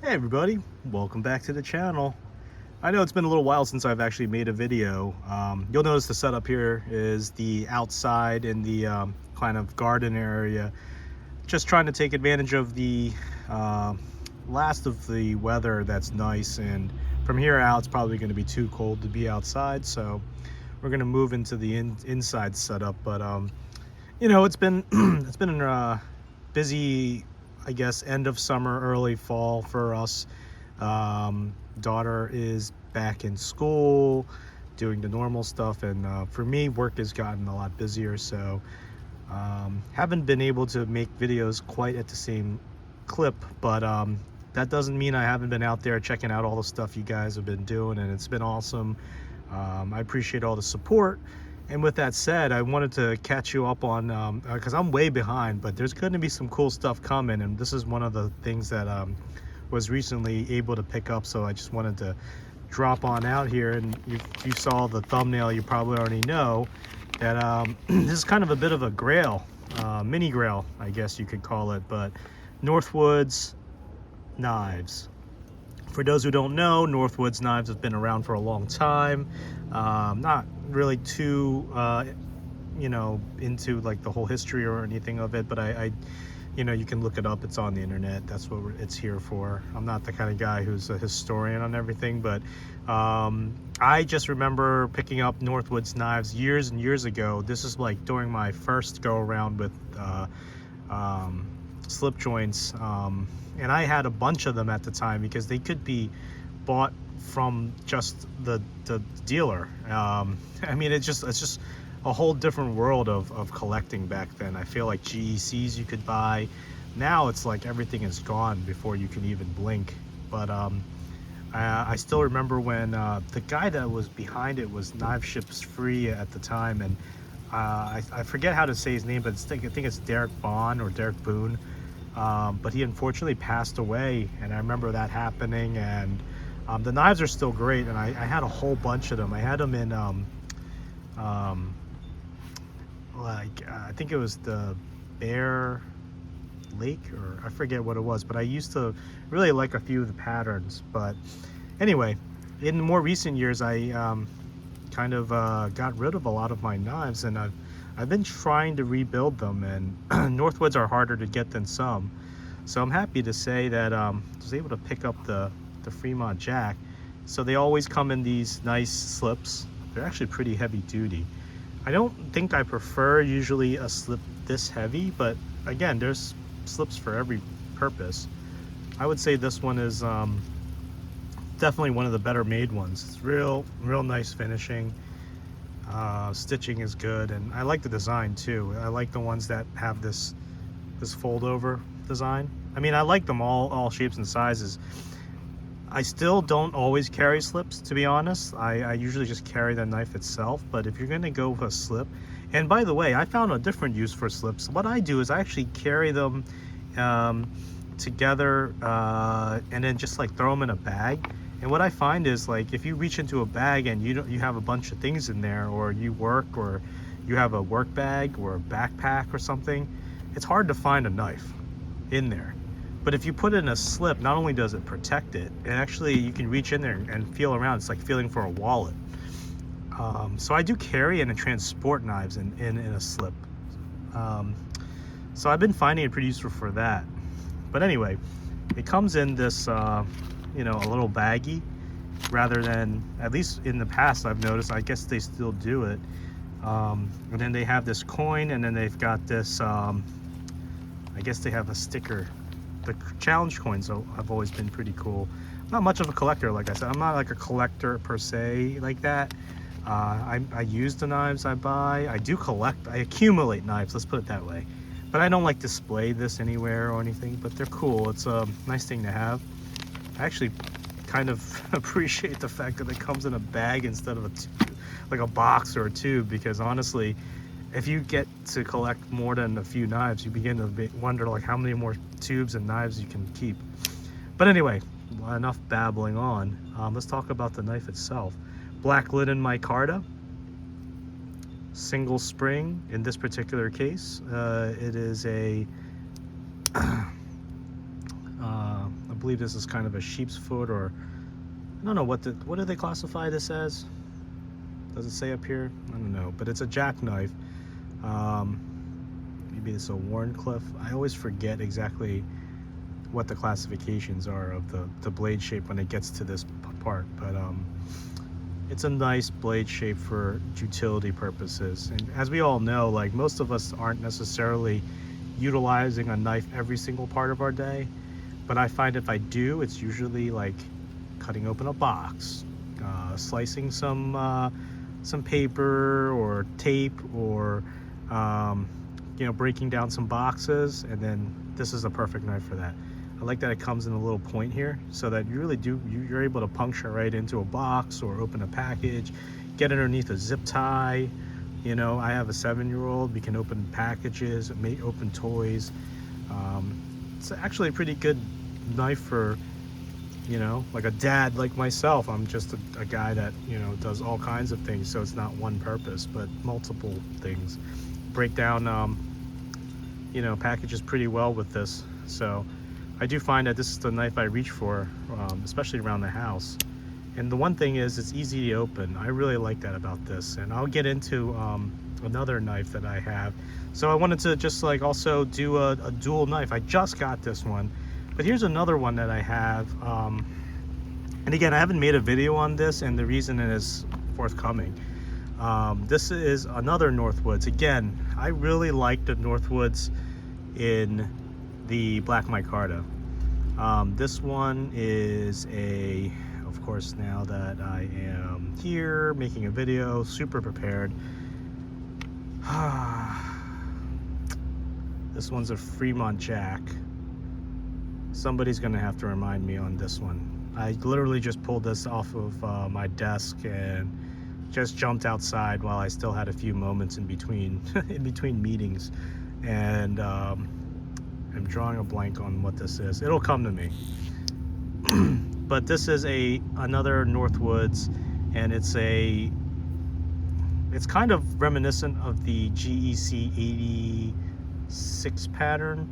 Hey everybody, welcome back to the channel. I know it's been a little while since I've actually made a video. You'll notice the setup here is the outside in the kind of garden area. Just trying to take advantage of the last of the weather that's nice, and from here out it's probably going to be too cold to be outside, so we're going to move into the inside setup. But it's been it's been busy, I guess, end of summer, early fall for us. Daughter is back in school doing the normal stuff, and for me, work has gotten a lot busier, so haven't been able to make videos quite at the same clip. But that doesn't mean I haven't been out there checking out all the stuff you guys have been doing, and it's been awesome. I appreciate all the support. And with that said, I wanted to catch you up on, because I'm way behind, but there's going to be some cool stuff coming, and this is one of the things that was recently able to pick up, so I just wanted to drop on out here. And if you saw the thumbnail, you probably already know that this is kind of a bit of a grail, mini grail, I guess you could call it, but Northwoods knives. For those who don't know, Northwoods knives have been around for a long time. Not really too, into like the whole history or anything of it, but I you can look it up. It's on the internet. That's what it's here for. I'm not the kind of guy who's a historian on everything, but I just remember picking up Northwoods knives years and years ago. This is like during my first go around with slip joints. And I had a bunch of them at the time because they could be bought from just the dealer. I mean, it's just a whole different world of collecting back then. I feel like GECs you could buy. Now it's like everything is gone before you can even blink. But I still remember when the guy that was behind it was Knife Ships Free at the time, and I forget how to say his name, but I think it's Derek Bond or Derek Boone. But he unfortunately passed away, and I remember that happening. And the knives are still great, and I had a whole bunch of them. I had them in I think it was the Bear Lake, or I forget what it was, but I used to really like a few of the patterns. But anyway, in more recent years, I kind of got rid of a lot of my knives, and I've been trying to rebuild them, and Northwoods are harder to get than some. So I'm happy to say that I was able to pick up the Fremont Jack. So they always come in these nice slips. They're actually pretty heavy duty. I don't think I prefer usually a slip this heavy, but again, there's slips for every purpose. I would say this one is definitely one of the better made ones. It's real nice finishing. Stitching is good, and I like the design too. I like the ones that have this fold over design. I mean, I like them all shapes and sizes. I still don't always carry slips, to be honest. I usually just carry the knife itself. But if you're going to go with a slip, and by the way, I found a different use for slips. What I do is I actually carry them together and then just like throw them in a bag. And what I find is, like, if you reach into a bag and you have a bunch of things in there, or you work, or you have a work bag or a backpack or something, it's hard to find a knife in there. But if you put it in a slip, not only does it protect it, and actually you can reach in there and feel around. It's like feeling for a wallet. So I do carry and transport knives in a slip. So I've been finding it pretty useful for that. But anyway, it comes in this a little baggie, rather than, at least in the past I've noticed, I guess they still do it. And then they have this coin, and then they've got this I guess they have a sticker. The challenge coins have always been pretty cool. I'm not much of a collector, like I said. I'm not like a collector per se like that. I use the knives I buy. I do collect, I accumulate knives, let's put it that way. But I don't like display this anywhere or anything, but they're cool. It's a nice thing to have. I actually kind of appreciate the fact that it comes in a bag instead of like a box or a tube, because honestly, if you get to collect more than a few knives, you begin to wonder like how many more tubes and knives you can keep. But anyway, enough babbling on. Let's talk about the knife itself. Black linen micarta, single spring. In this particular case, it is a believe this is kind of a sheep's foot, or I don't know what do they classify this as? Does it say up here? I don't know, but it's a jackknife. Maybe it's a Warncliffe. I always forget exactly what the classifications are of the blade shape when it gets to this part, but it's a nice blade shape for utility purposes. And as we all know, like, most of us aren't necessarily utilizing a knife every single part of our day, but I find if I do, it's usually like cutting open a box, slicing some paper or tape, or you know, breaking down some boxes, and then this is a perfect knife for that. I like that it comes in a little point here, so that you really you're able to puncture right into a box or open a package, get underneath a zip tie. You know, I have a 7-year-old. We can open packages, open toys. It's actually a pretty good knife for, you know, like a dad like myself. I'm just a guy that, you know, does all kinds of things, so it's not one purpose, but multiple things. Break down, you know, packages pretty well with this. So I do find that this is the knife I reach for, especially around the house. And the one thing is, it's easy to open. I really like that about this. And I'll get into another knife that I have. So I wanted to just like also do a dual knife. I just got this one, but here's another one that I have. And again, I haven't made a video on this, and the reason it is forthcoming. This is another Northwoods. Again, I really like the Northwoods in the black micarta. This one is of course, now that I am here making a video, super prepared. This one's a Fremont Jack. Somebody's gonna have to remind me on this one. I literally just pulled this off of my desk and just jumped outside while I still had a few moments in between meetings, and I'm drawing a blank on what this is. It'll come to me. But this is another Northwoods, and it's kind of reminiscent of the GEC 86 pattern,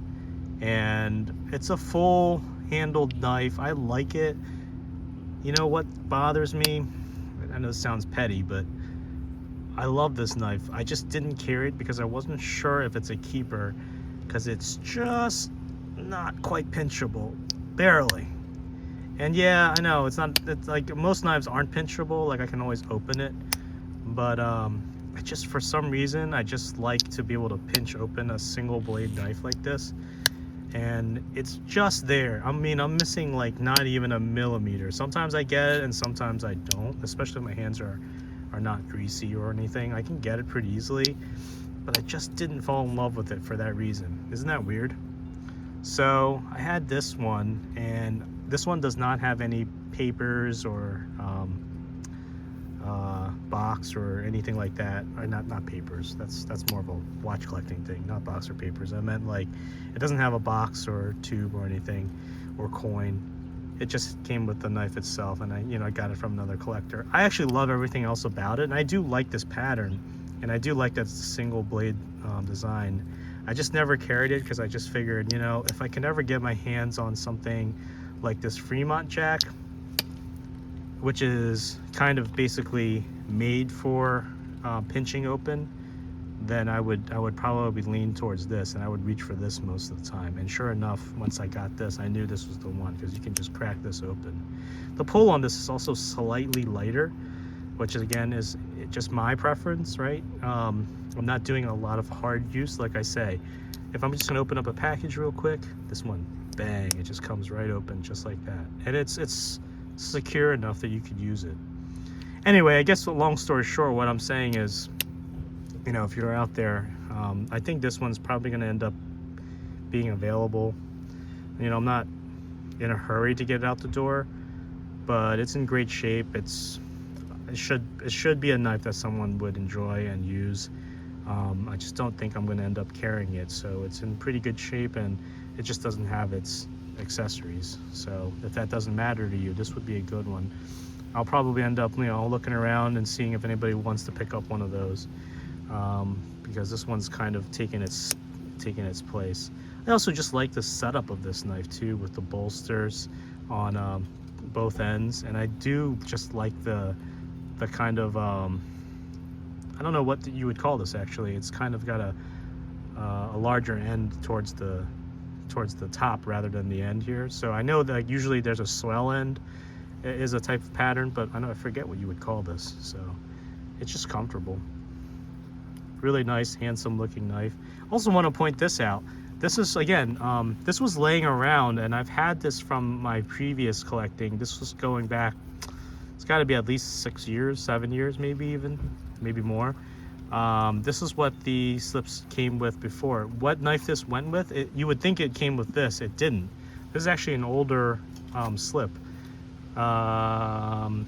and it's a full handled knife. I like it. You know what bothers me? I know this sounds petty, but I love this knife. I just didn't carry it because I wasn't sure if it's a keeper, because it's just not quite pinchable, barely. And yeah, I know it's like most knives aren't pinchable. Like, I can always open it, but I just, for some reason, I just like to be able to pinch open a single blade knife like this, and it's just there. I mean, I'm missing like not even a millimeter. Sometimes I get it and sometimes I don't, especially if my hands are not greasy or anything. I can get it pretty easily, but I just didn't fall in love with it for that reason. Isn't that weird? So I had this one, and this one does not have any papers or box or anything like that. Or not papers. That's more of a watch collecting thing, not box or papers. I meant, like, it doesn't have a box or tube or anything or coin. It just came with the knife itself, and I got it from another collector. I actually love everything else about it, and I do like this pattern, and I do like that it's a single blade design. I just never carried it because I just figured, if I can ever get my hands on something like this Fremont Jack, which is kind of basically made for pinching open, then I would probably lean towards this, and I would reach for this most of the time. And sure enough, once I got this, I knew this was the one, because you can just crack this open. The pull on this is also slightly lighter, which again is just my preference, right? I'm not doing a lot of hard use. Like I say, if I'm just gonna open up a package real quick, this one, bang, it just comes right open just like that. And it's secure enough that you could use it. Anyway, I guess, long story short, what I'm saying is, if you're out there, I think this one's probably going to end up being available. I'm not in a hurry to get it out the door, but it's in great shape. It should be a knife that someone would enjoy and use. I just don't think I'm going to end up carrying it, so it's in pretty good shape, and it just doesn't have its accessories. So if that doesn't matter to you, this would be a good one. I'll probably end up looking around and seeing if anybody wants to pick up one of those, because this one's kind of taking its place. I also just like the setup of this knife too, with the bolsters. on both ends, and I do just like the kind of I don't know what you would call this actually. It's kind of got a larger end towards the top rather than the end here. So I know that usually there's a swell end is a type of pattern, but I forget what you would call this. So it's just comfortable. Really nice, handsome looking knife. Also want to point this out. This is, again, this was laying around, and I've had this from my previous collecting. This was going back, it's got to be at least 6 years, 7 years, maybe even, maybe more. This is what the slips came with before. What knife this went with, you would think it came with this. It didn't. This is actually an older slip. Can't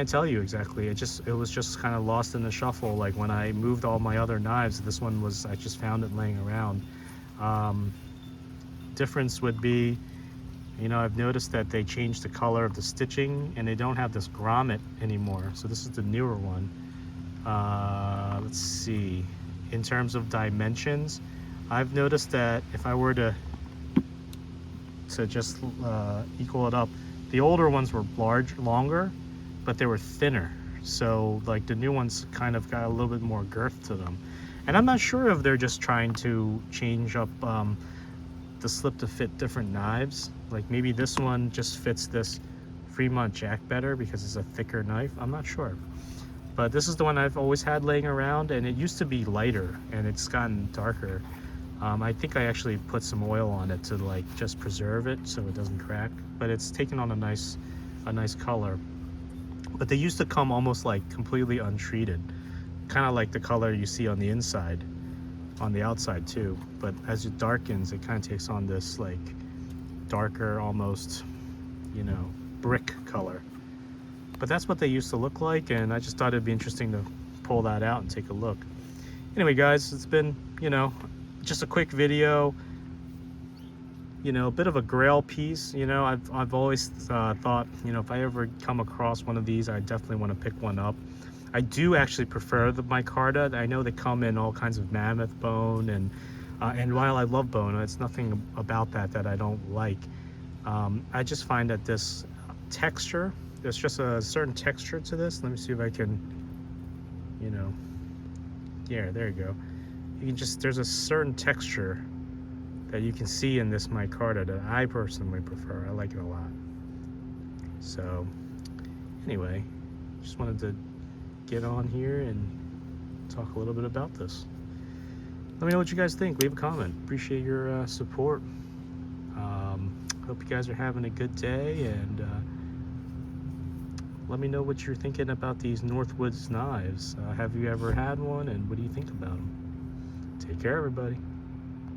tell you exactly. It was just kind of lost in the shuffle. Like when I moved all my other knives, this one was, I just found it laying around. Difference would be, you know, I've noticed that they changed the color of the stitching and they don't have this grommet anymore. So this is the newer one. Let's see, in terms of dimensions, I've noticed that if I were to just equal it up, the older ones were longer, but they were thinner. So like the new ones kind of got a little bit more girth to them. And I'm not sure if they're just trying to change up the slip to fit different knives. Like maybe this one just fits this Fremont Jack better because it's a thicker knife. I'm not sure. But this is the one I've always had laying around, and it used to be lighter and it's gotten darker. I think I actually put some oil on it to like just preserve it so it doesn't crack, but it's taken on a nice color. But they used to come almost like completely untreated, kind of like the color you see on the inside, on the outside too. But as it darkens, it kind of takes on this like darker, almost, you know, brick color. But that's what they used to look like, and I just thought it'd be interesting to pull that out and take a look. Anyway, guys, it's been, you know, just a quick video, you know, a bit of a grail piece. You know, I've always thought, you know, if I ever come across one of these, I definitely want to pick one up. I do actually prefer the micarta. I know they come in all kinds of mammoth bone, and while I love bone, it's nothing about that I don't like. I just find that this texture, there's just a certain texture to this. Let me see if I can, you know, yeah, there you go. You can just, there's a certain texture that you can see in this micarta that I personally prefer. I like it a lot. So anyway, just wanted to get on here and talk a little bit about this. Let me know what you guys think. Leave a comment. Appreciate your support. Hope you guys are having a good day, and let me know what you're thinking about these Northwoods knives. Have you ever had one, and what do you think about them? Take care, everybody.